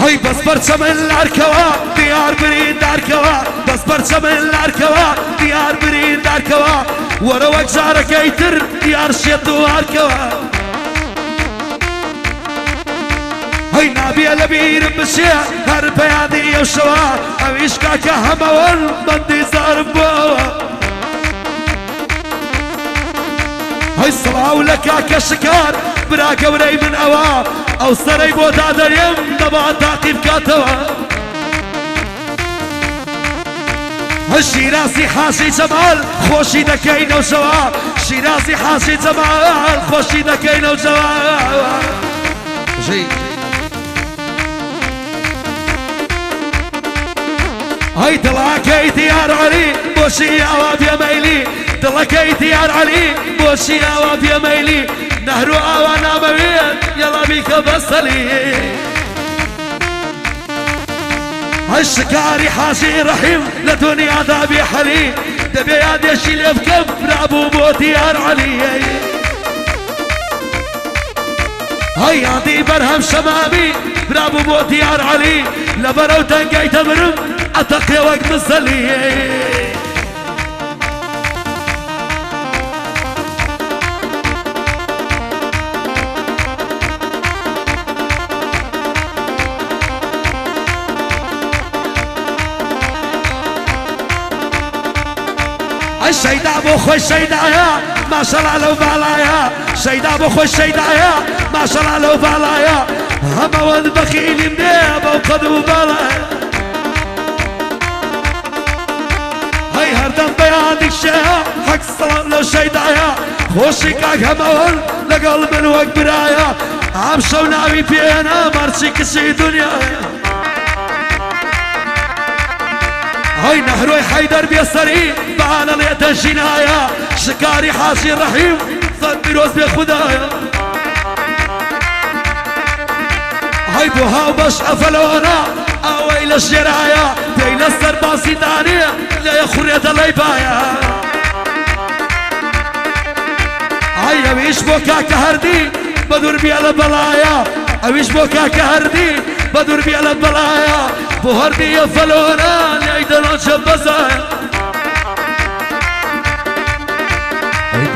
هەی بەس بەرچە من لارکەوە دیار بریندارکەوە بەس بەرچە من لارکەوە دیار بریندارکەوە وەرە وەک جارەکەی تر دیار شێت و هارکەوە هەی نابێ لە بیرم بچێ هەر بەیادی ئەو شەوە ئەویش کاکە هەمەوەن بەندی زارم بۆەوە هەی سڵاو لە کاکە شکار برا گەورەی من ئەوە ئەو سەرەی بۆ دادەرێم دەبا تاقی بکاتەوە هەی شیرازی حاجی جەمال خۆشی دەکەینەوە شەوە شیرازی حاجی جەمال خۆشی دەکەینەوە شەوە هەی دڵەکەی دیار عەلی بۆچی ئەوە بێمەیلی دڵەکەی دیار عەلی بۆچی ئەوە بێمەیلی نەهرو ئاوا نامەوێت یەڵا بیکە بەسەلی هەی شکاری حاجی ڕەحیم لە دونیادا بێحەلی دەبێ یادێشی لێ بکەم رابوو بۆ دیار عەلی هەی یادی بەرهەم شەمامی رابوو بۆ دیار عەلی لەبەرەو دەنگەی دەبرم ئەتەقێ وەک مزەلی شەیدا بۆ خۆی شەیدایە ماشەڵا لەو باڵایە شەیدا بۆ خۆی شەیدایە ماشەڵا لەو باڵایە هەمەوەن بەخیلیم دێ بەو قەد و باڵایە هەی هەردەم بەیانی شێە حەق سەڵات لەو شەیدایە خۆشی کاک هەمەوەن لەگەڵ من وەک برایە ئەم شەو ناوی پێێنە مەرچی کچی دونیایە هەی نەهرۆی حەیدەر بێسەری بەهانە لێتە ژینایە شکاری حاجی ڕەحیم سەد پیرۆز بێ خودایە هەی بۆ هاو بەش ئەفەلۆنە ئەوەی لە ژێرایە پێی لەسەر باسی دانێ لێ خوڕێتە لەی پایە هەی ئەویش بۆ کاکە هەردی بە دوور بێ لە بەڵایە ئەویش بۆ کاکە هەردی بە دوور بێ لە بەڵایە بۆ هەردی ئەفەلۆنە لێی دەڵۆچە بەزایە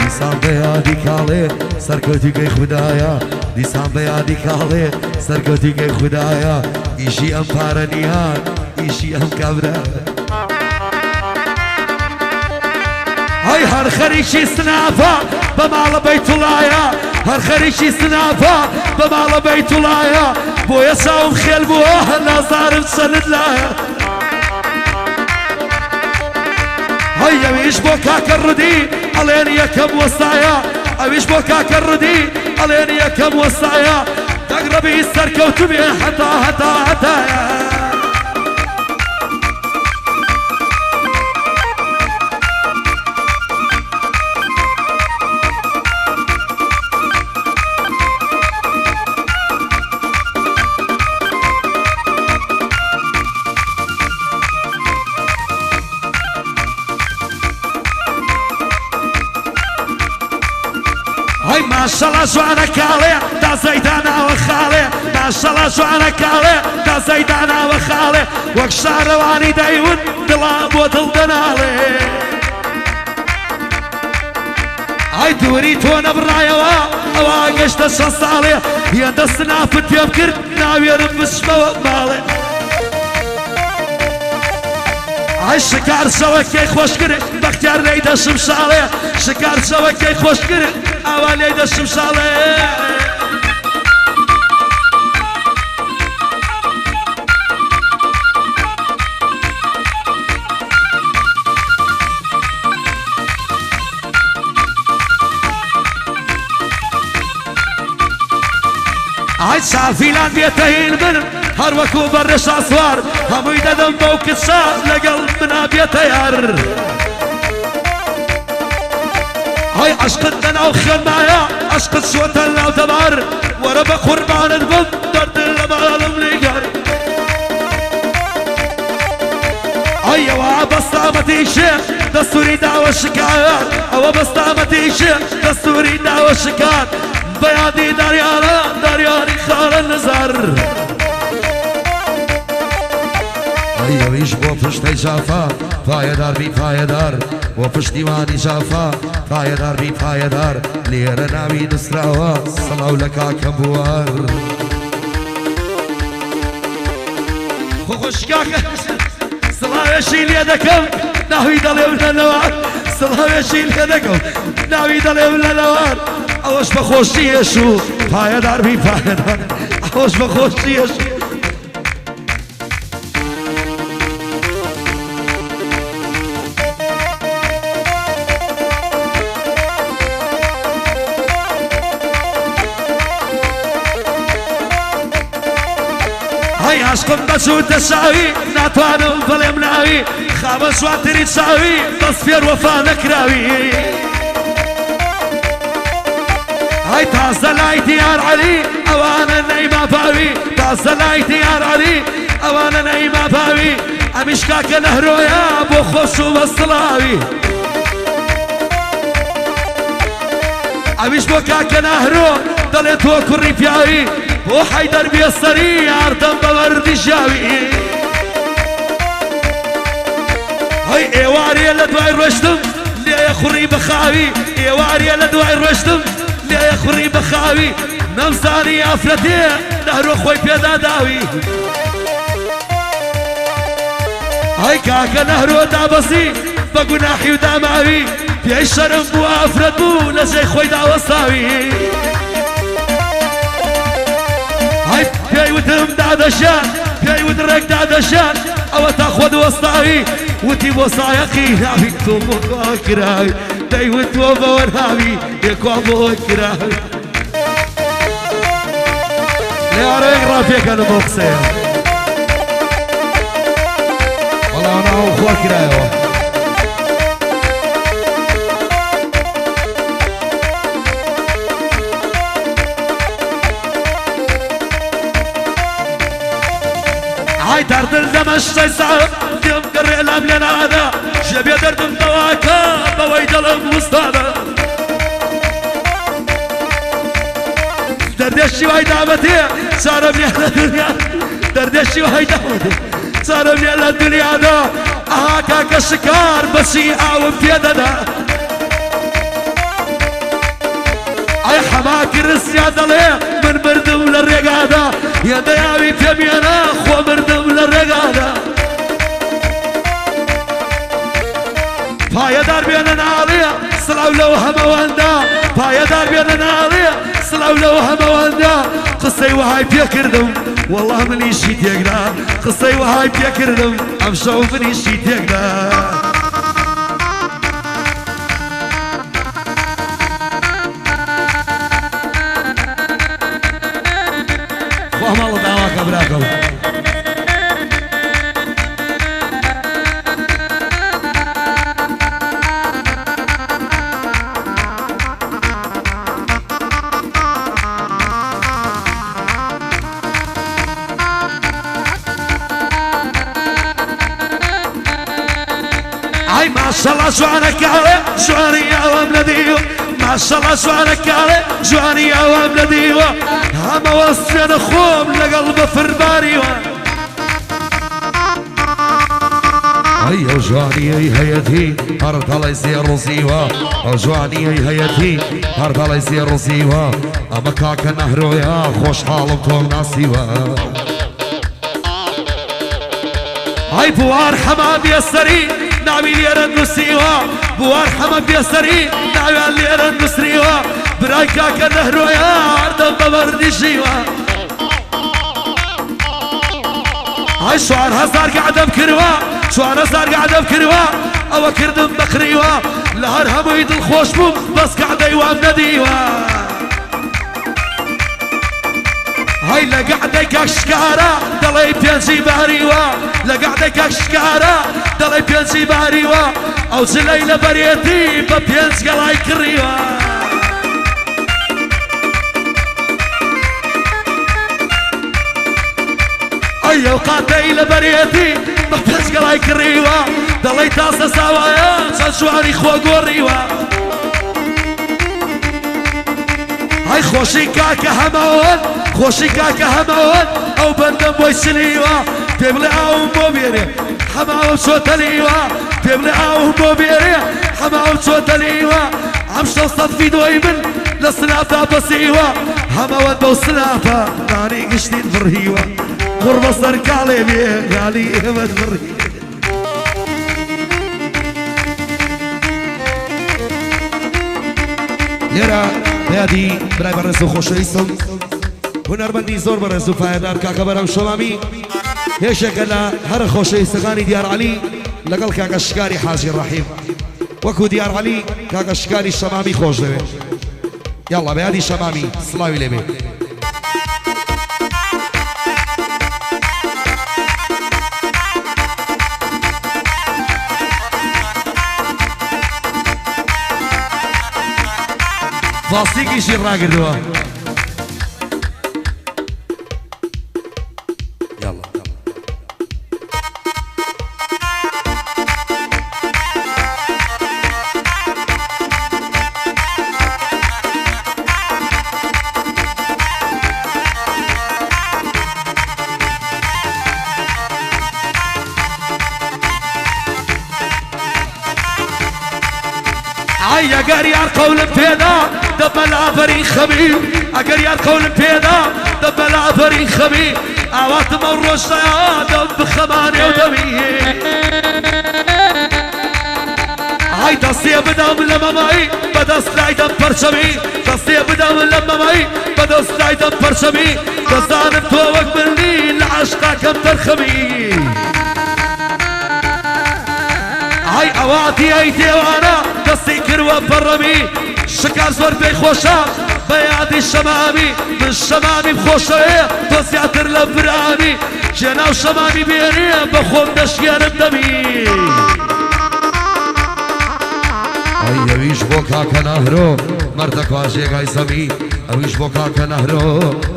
دیسان بەیادی کاڵێ سەرکەوتیگەی خودایە دیسان بەیادی کاڵێ سەرکەوتیگەی خودایە ئیشی ئەم پارە نیان ئیشی ئەم کابرا هەی هەر خەریکی سنافە بە ماڵە بەیتوڵایە هەر خەریکی سنافە بە ماڵە بەیتوڵایە بۆیە چاوم خێل بووە نازارم چەند لایە هەی ئەویش بۆ کاکە ڕودی ئەڵێن یەکەم وەستایە ئەویش بۆ کاکە ڕودی ئەڵێن یەکەم وەستایە دەگڕەبی سەرکەوتوبێ هەتا هەتا هەتایە ماشەڵا جوانە کاڵێ تا زەیداناوە خاڵێ ماشەڵا جوانە کاڵێ تا زەیداناوە خاڵێ وەک شارەوانی دەیون دڵام بۆ دڵ دەناڵێ ئای دووری تۆ نەبڕایەوە ئەوە گەشتە شە ساڵێ هێندە سنافت پێ بکرد ناوێرم بچمەوە ماڵێ ئای شکار شەوەکەی خۆش کرد بەختیار لێی دەشم شاڵێ شکار شەوەکەی خۆش کرد ئەوە لێی دەشم شاڵێ ئای چافیلان بێتەهین بنم هەر وەکو بەڕێشا سوار هەمووی دەدەم بەو کچە لەگەڵ منا بێتە یار هەی عەشقت لەناو خوێنمایە عەشقت چۆتە ناو دەبار وەرە بە قوربانت بم دەردن لە ماڵم لێگەر ئەی ئەوە بەستامەتی شێخ دەستوری داوە شکایەت ئەوە بەستامەتی شێخ دەستوری داوە شکات بەیادی دەریانە دەریانی خاڵە نزار ئەویش بۆ پشتەی جافا پایەدار بی پایەدار بۆ پشتیوانی جافا پایەدار بی پایەدار لێرە ناوی نووسراوە سەڵاو لە کاکەم بوار خۆشکاکە سڵاوێشی لێ دەکەم ناوی دەڵێم لە نەوار سڵاوێشی لێ دەکەم ناوی دەڵێم لە نەوار ئەوەش بە خۆشیەش و پایەدار بی پایەدار ئەوەش بە خۆشیەش هەی عاشقم بەچووتە شاوی ناتوانم بڵێم ناوی خامە سواتری چاوی دەست فێر وەفا نەکراوی هەی تازە لای دیار عەلی ئەوانە نەیما باوی تازە لای دیار عەلی ئەوانە نەیما باوی ئەمیش کاکە نەهرۆیە بۆ خۆش و بەسڵاوی ئەمیش بۆ کاکە نەهرۆ دەڵێت تۆ کوڕی پیاوی بۆ حەیدەر بێسەری یاردەم بە وەردی ژاوی هەی ئێوارێ لە دوای ڕۆشتم لێیە خوڕی بەخاوی ئێوارێ لە دوای ڕۆشتم لێیە خوڕی بەخاوی نەمزانی ئافرەتێ نەهرۆ خۆی پێدا داوی هەی کاکە نەهرۆ دابەسی بە گوناحی و داماوی پێی شەرم بوو ئافرەت بوو لە جێی خۆی داوەساوی هەی پێی وتم دادەشان پێی وت ڕێک دادەشان ئەوە تا خۆ دۆستاوی وتی بۆ سایەقی ناوی تۆ بۆ کراوی دەیوت تۆ بەوەرهاوی یەکوا بۆ کراوی لێوارەیەک ڕاپێکەنم بۆ قسەیە وەڵا ناو خۆ کرایەوە هاي دردل دمشتي صعب دم قرع لام لنادا شبيه دردم دواكا بويد المستادا دردشي وهاي دعوتي صارم يا الدنيا دردشي وهاي دعوتي صارم يا الدنيا دا اهاكا كشكار بسي اعوم في ددا اي حماك الرسيا دلي من مردم للرقادة يا دياوي تبينا خو مردم للرقادة پایەدار بێنە ناڵێ سڵاو لەو هەمەوەندا پایەدار بێنە ناڵێ سڵاو لەو هەمەوەندا قسەی وەهای پێکردم وەڵڵا منیشی تێکدا قسەی وەهای پێکردم ئەم شەو منیشی تێکدا خوا ماڵە داواکە براکەم ما شاء الله جوانك علي جواني يا وملديو ما شاء الله جوانك علي جواني يا وملديو هم وصينا خوم لقلب فرباريو هيا جواني هيتي هرد على يصير رصيوة جواني هيتي هرد على يصير رصيوة اما كاكا نهرو يا خوش حالم طول ناسيوة هاي بوار حمام يسري ناوي ليرن نسيوا بوار حمام يسري ناوي ليرن نسريوا براي كاكا نهرو يا عردم بمردي جيوا هاي شوار هزار قاعدة بكروا شوار هزار قاعدة بكروا او كردم بخريوا لهر همو يد الخوش بوم بس قاعدة يوام نديوا هاي لقعدة كشكارة دلي بينزي باريوا لقعدة كشكارة دلي بينزي باريوا او زليلة بريتي ببينز قلاي كريوا ايو قاتي لبريتي ببينز قلاي كريوا دلي تاسا سوايا سنشواري خوا قوريوا هاي خوشي كاكا همون خوشي كاكا همون او بندم بوي سليوا تبلي او مبيري حماو صوت الإيوة تبلي او مبيري حماو صوت الإيوة عمش توصل في دويبن لصنافة بسيوة حماوات بوصنافة ناني قشتين فرهيوة غربة صركالي بيه قالي اهمد فرهيوة لێرە بەیادی برای بەڕێز و خۆشەویستم هونەرمەندی زۆر بەڕێز و پایەدار کاکە بەرەو شۆمامی هێشێکە لە هەر خۆشەویستەکانی دیار عەلی لەگەڵ کاکە شکاری حاجی ڕەحیم وەکو دیار عەلی کاکە شکاری شەمامی خۆش دەوێت یاڵا بەیادی شەمامی سڵاوی لێبێ فاستێکیشی ڕاگردووە ئەگەر یار قەولم پێدا دەبە لافەری خەبی ئەگەر یار قەولم پێدا دەبە لافەری خەبی ئاواتمە ڕۆژتەیە دەم بخەمانێ و دەمی ئای دەستێ بدەم لە مەمای بەدەست لایدەم پەرچەمی دەستێ بدەم لە مەمای بەدەست لایدەم پەرچەمی دەزانم تۆ وەک بردی لە عەشقاکەم دەرخەمی ئای ئەواتی ئەی دێوانە دەستی کردوە پەڕەمی شکار زۆر پێی خۆشە بە یادی شەمامی من شەمامیم خۆشەوێ تۆ زیاتر لە برامی ژێناو شەمامی بێنێ بە خۆم دەشیارم دەمی ئەی ئەویش بۆ کاکە نەهرۆ مەردە کواژێگای زەمی ئەویش بۆ کاکە نەهرۆ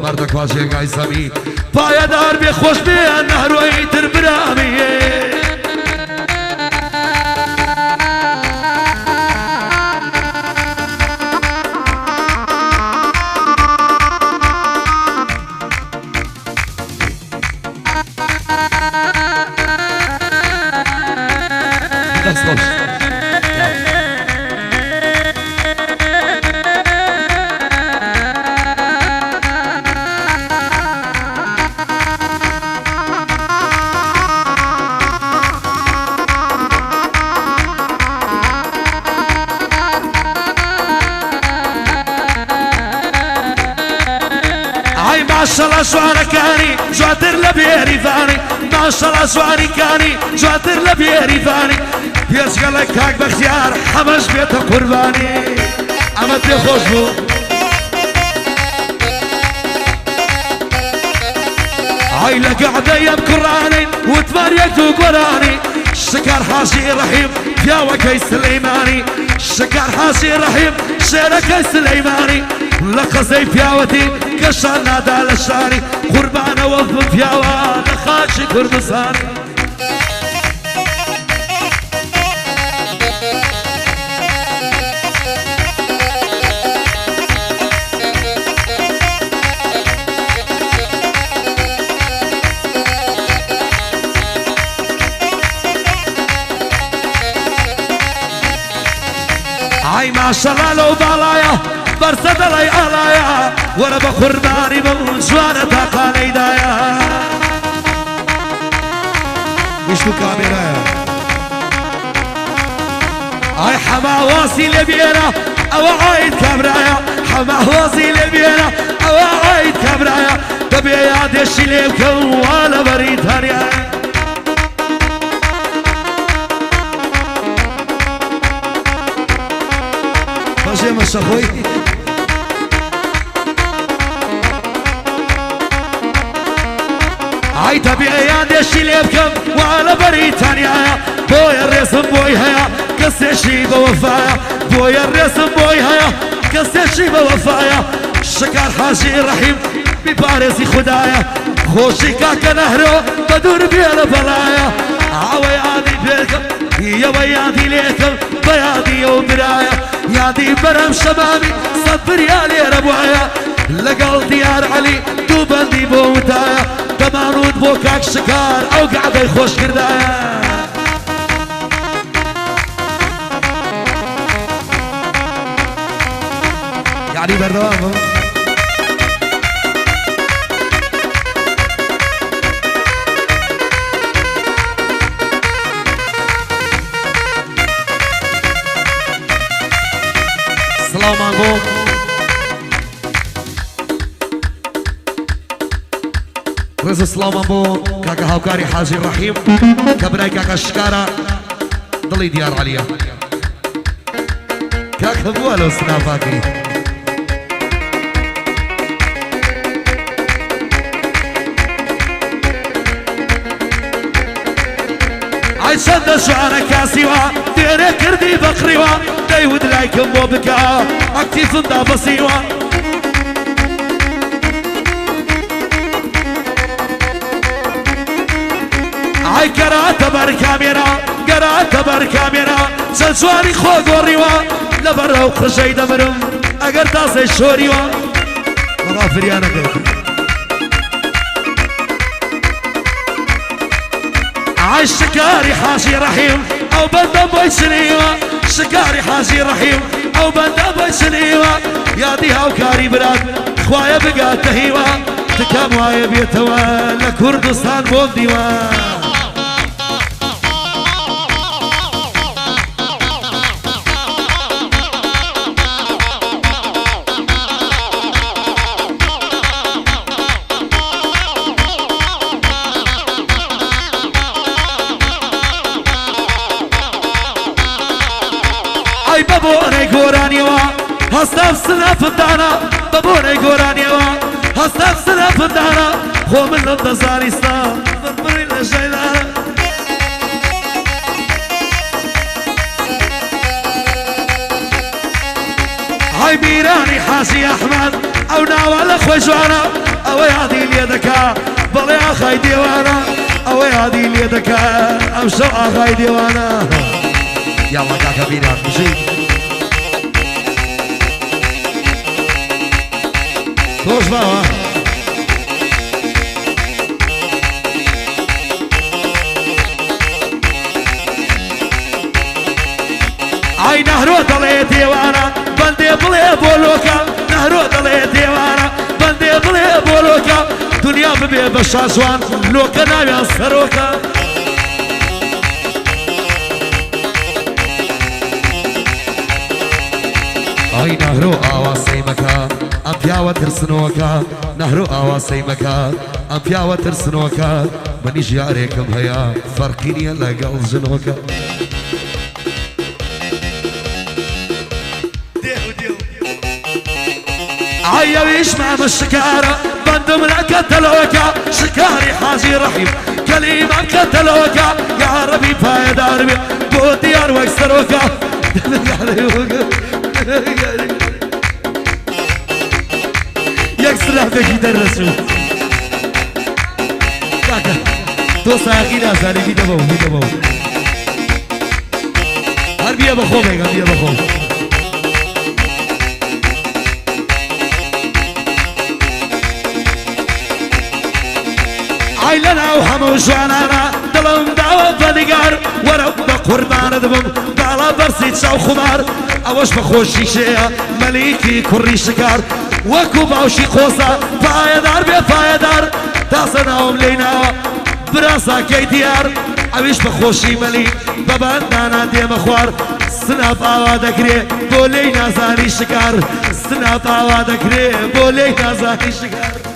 مەردە کواژێگای زەمی پایەدار بێ خۆش بێ نەهرۆی تر برامی ماشەڵە جوانەکانی جواتر لە بێریڤانی ماشەڵە جوانیکانی جواتر لە بێریڤانی پێشگەڵە کاک بەختیار هەمەش بێتە قوربانی ئەمە پێ خۆش بوو ئای لە گەعدەیەم کوڕانین وتمان یەک دوو گۆرانی شکار حاجی ڕەحیم پیاوەکەی سلەیمانی شکار حاجی ڕەحیم شێرەکەی سلەیمانی لە قەزەی پیاوەتی گەشان نادا لە شاری قوربانەوە پیاوە لە خاچی کوردستانی ئای ماشەڵا لەو باڵایە بەرزە دەڵی ئاڵایە وەرە بە قوربانی بە جوانە تاقانەیدایە ویشت و کامێرایە ئای حەماوازی لێ بێنە ئەوە عاید کابرایە حەماوازی لێ بێنە ئەوە عاید کابرایە دەبێ یادێشی لێ بکەم وا لە بەریتانیایە بەژێ مەشەخۆی ئای دەبێ یادێشی لێ بکەم وا لە بەریتانیایە بۆیە ڕێزم بۆی هەیە کەسێکی بە وەفایە بۆیە ڕێزم بۆی هەیە کەسێکی بە وەفایە شکار حاجی ڕەحیم بیپارێزی خودایە خۆشی کاکە نەهرۆ بە دوور بێ لە بەڵایە ئاوە یادی پێکەم یەوە یادی لێکەم بە یادی ئەو برایە یادی بەرەم شەمامی سەد بریا لێرە بوایە لەگەڵ دیار عەلی دوو بەندی بۆ وتایە دەمانوت بۆ کاک شکار ئەو گعدەی خۆش کردایە یعنی بەردەوامە سڵاو مانگۆ ڕێزە سڵاومان بۆ کاکە هاوکاری حاجی ڕەحیم کە برای کاکە شکارە دڵی دیار عەلیە کاکە بووە لەو سنافاکەی ئای چەندە جوانە کاسیوە دێرێ کردی بەقڕیوە دەیوت لایکم بۆ بکە ئەکتیفم دابەسیوە ئای گەراتە بەر کامێرە گەراتە بەر کامێرە چەند جوانی خۆ گۆڕیوە لەبەرەو قژەی دەبرم ئەگەر تازەی شۆریوە بەڵا فریانەکەوت ئای شکاری حاجی ڕەحیم ئەو بەندە بۆی چنیوە شکاری حاجی ڕەحیم ئەو بەندە بۆی چنیوە یادی هاوکاری برات خوایە بگاتە هیوە تکەم وایە بێتەوە لە کوردستان بۆم دیوە ئەی بەبۆنەی گۆرانیەوە هەستام سنەفدانە بەبۆنەی گۆرانیەوە هەستام سنەفدانە خۆ من لەم دەزانیستە بڕی لە ژەیدانە ئەی بیرانی حاجی ئەحمەد ئەو ناوە لە خۆی جوانە ئەوە یادی لێ دەکا بەڵێ ئاخای دێوانە ئەوە یادی لێ دەکا ئەم شەو ئاخای دێوانە يلا كاكا بينا بجي توش بابا عي نهرو دلي ديوانا بندي بلي بولوكا نهرو دلي ديوانا بندي بلي بولوكا دنيا ببي بشاشوان لوكا ناوي سروكا ئای نهرۆ ئاواسەی مەکە ئەم پیاوە ترسنەوەکە نهرۆ ئاواسەی مەکە ئەم پیاوە ترسنەوەکە منیش یارێکم هەیە فەرقی نییە لەگەڵ ژنەوەکە ئای ئەویش مامە شکارە بەندم لە کەتەلەوەکە شکاری حاجی ڕەحیم کەلیمەم کەتەلەوەکە یا ڕەبی پایەدار بێ بۆ دیار وەک سەرۆکە يك سلافك يدرسوا كاكا تو ساقينا سالي في دبو في دبو هربيا بخوم هيك هربيا بخوم عيلنا وحمو جوانا دلم دعوة بنقار ورب قربان دبم بالا برسي تشاو خمار اوش بخوشي شيا مليكي كوري شكار وكو باوشي خوصا فايدار بي فايدار تاسناهم لينا براسا كي ديار اوش بخوشي مليك ببندانا دي مخوار سناب آوا دكري بولي نازاني شكار سناب آوا دكري بولي نازاني شكار